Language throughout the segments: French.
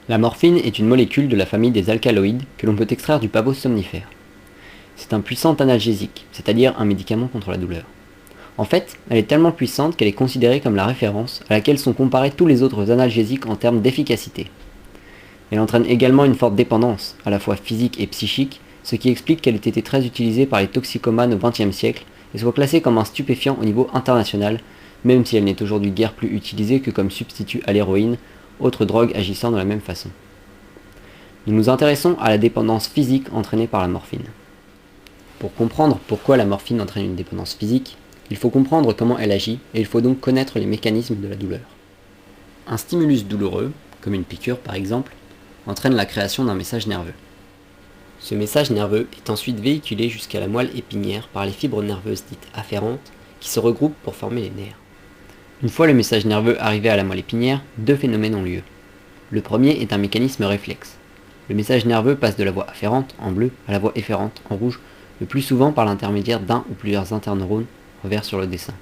La morphine est une molécule de la famille des alcaloïdes que l'on peut extraire du pavot somnifère. C'est un puissant analgésique, c'est-à-dire un médicament contre la douleur. En fait, elle est tellement puissante qu'elle est considérée comme la référence à laquelle sont comparés tous les autres analgésiques en termes d'efficacité. Elle entraîne également une forte dépendance, à la fois physique et psychique, ce qui explique qu'elle ait été très utilisée par les toxicomanes au XXe siècle et soit classée comme un stupéfiant au niveau international, même si elle n'est aujourd'hui guère plus utilisée que comme substitut à l'héroïne, autre drogue agissant de la même façon. Nous nous intéressons à la dépendance physique entraînée par la morphine. Pour comprendre pourquoi la morphine entraîne une dépendance physique, il faut comprendre comment elle agit et il faut donc connaître les mécanismes de la douleur. Un stimulus douloureux, comme une piqûre par exemple, entraîne la création d'un message nerveux. Ce message nerveux est ensuite véhiculé jusqu'à la moelle épinière par les fibres nerveuses dites afférentes qui se regroupent pour former les nerfs. Une fois le message nerveux arrivé à la moelle épinière, deux phénomènes ont lieu. Le premier est un mécanisme réflexe. Le message nerveux passe de la voie afférente, en bleu, à la voie efférente, en rouge, le plus souvent par l'intermédiaire d'un ou plusieurs interneurones, en vert sur le dessin.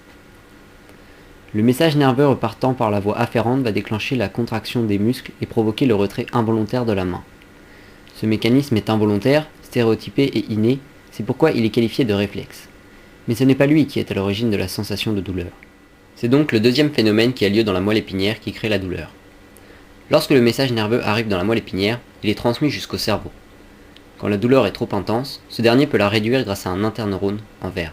Le message nerveux repartant par la voie afférente va déclencher la contraction des muscles et provoquer le retrait involontaire de la main. Ce mécanisme est involontaire, stéréotypé et inné, c'est pourquoi il est qualifié de réflexe. Mais ce n'est pas lui qui est à l'origine de la sensation de douleur. C'est donc le deuxième phénomène qui a lieu dans la moelle épinière qui crée la douleur. Lorsque le message nerveux arrive dans la moelle épinière, il est transmis jusqu'au cerveau. Quand la douleur est trop intense, ce dernier peut la réduire grâce à un interneurone en vert.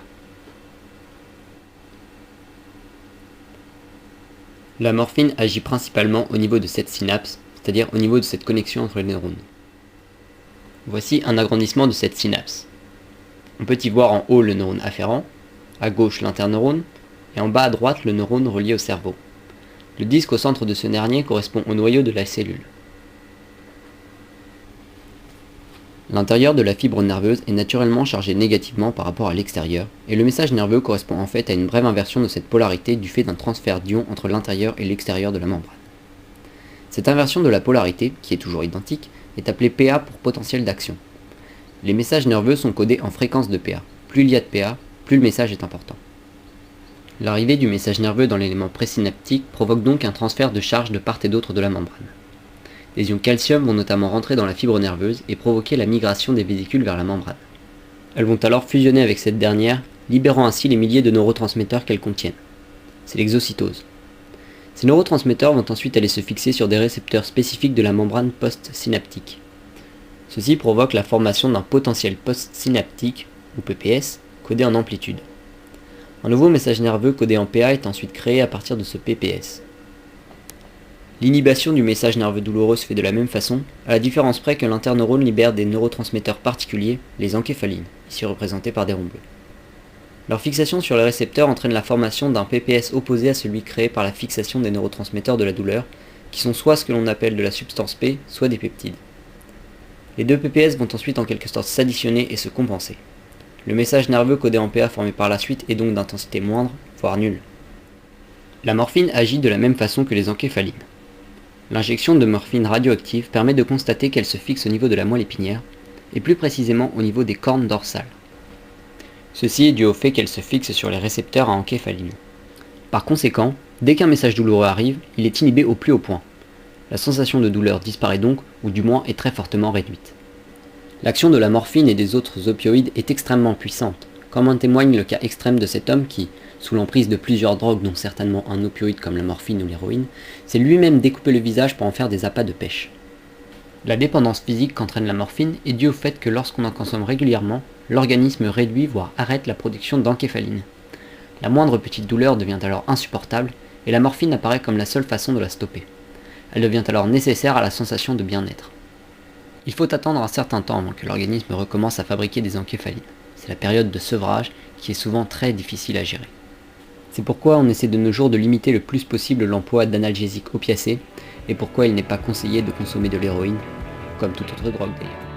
La morphine agit principalement au niveau de cette synapse, c'est-à-dire au niveau de cette connexion entre les neurones. Voici un agrandissement de cette synapse. On peut y voir en haut le neurone afférent, à gauche l'interneurone, et en bas à droite le neurone relié au cerveau. Le disque au centre de ce dernier correspond au noyau de la cellule. L'intérieur de la fibre nerveuse est naturellement chargé négativement par rapport à l'extérieur, et le message nerveux correspond en fait à une brève inversion de cette polarité du fait d'un transfert d'ions entre l'intérieur et l'extérieur de la membrane. Cette inversion de la polarité, qui est toujours identique, est appelée PA pour potentiel d'action. Les messages nerveux sont codés en fréquence de PA. Plus il y a de PA, plus le message est important. L'arrivée du message nerveux dans l'élément présynaptique provoque donc un transfert de charge de part et d'autre de la membrane. Les ions calcium vont notamment rentrer dans la fibre nerveuse et provoquer la migration des vésicules vers la membrane. Elles vont alors fusionner avec cette dernière, libérant ainsi les milliers de neurotransmetteurs qu'elles contiennent. C'est l'exocytose. Ces neurotransmetteurs vont ensuite aller se fixer sur des récepteurs spécifiques de la membrane post-synaptique. Ceci provoque la formation d'un potentiel post-synaptique, ou PPS, codé en amplitude. Un nouveau message nerveux codé en PA est ensuite créé à partir de ce PPS. L'inhibition du message nerveux douloureux se fait de la même façon, à la différence près que l'interneurone libère des neurotransmetteurs particuliers, les encéphalines, ici représentés par des ronds bleus. Leur fixation sur les récepteurs entraîne la formation d'un PPS opposé à celui créé par la fixation des neurotransmetteurs de la douleur, qui sont soit ce que l'on appelle de la substance P, soit des peptides. Les deux PPS vont ensuite en quelque sorte s'additionner et se compenser. Le message nerveux codé en PA formé par la suite est donc d'intensité moindre, voire nulle. La morphine agit de la même façon que les encéphalines. L'injection de morphine radioactive permet de constater qu'elle se fixe au niveau de la moelle épinière, et plus précisément au niveau des cornes dorsales. Ceci est dû au fait qu'elle se fixe sur les récepteurs à encéphaline. Par conséquent, dès qu'un message douloureux arrive, il est inhibé au plus haut point. La sensation de douleur disparaît donc, ou du moins est très fortement réduite. L'action de la morphine et des autres opioïdes est extrêmement puissante, comme en témoigne le cas extrême de cet homme qui, sous l'emprise de plusieurs drogues dont certainement un opioïde comme la morphine ou l'héroïne, s'est lui-même découpé le visage pour en faire des appâts de pêche. La dépendance physique qu'entraîne la morphine est due au fait que lorsqu'on en consomme régulièrement, l'organisme réduit voire arrête la production d'encéphaline. La moindre petite douleur devient alors insupportable et la morphine apparaît comme la seule façon de la stopper. Elle devient alors nécessaire à la sensation de bien-être. Il faut attendre un certain temps avant que l'organisme recommence à fabriquer des encéphalines. C'est la période de sevrage qui est souvent très difficile à gérer. C'est pourquoi on essaie de nos jours de limiter le plus possible l'emploi d'analgésiques opiacés et pourquoi il n'est pas conseillé de consommer de l'héroïne, comme toute autre drogue d'ailleurs.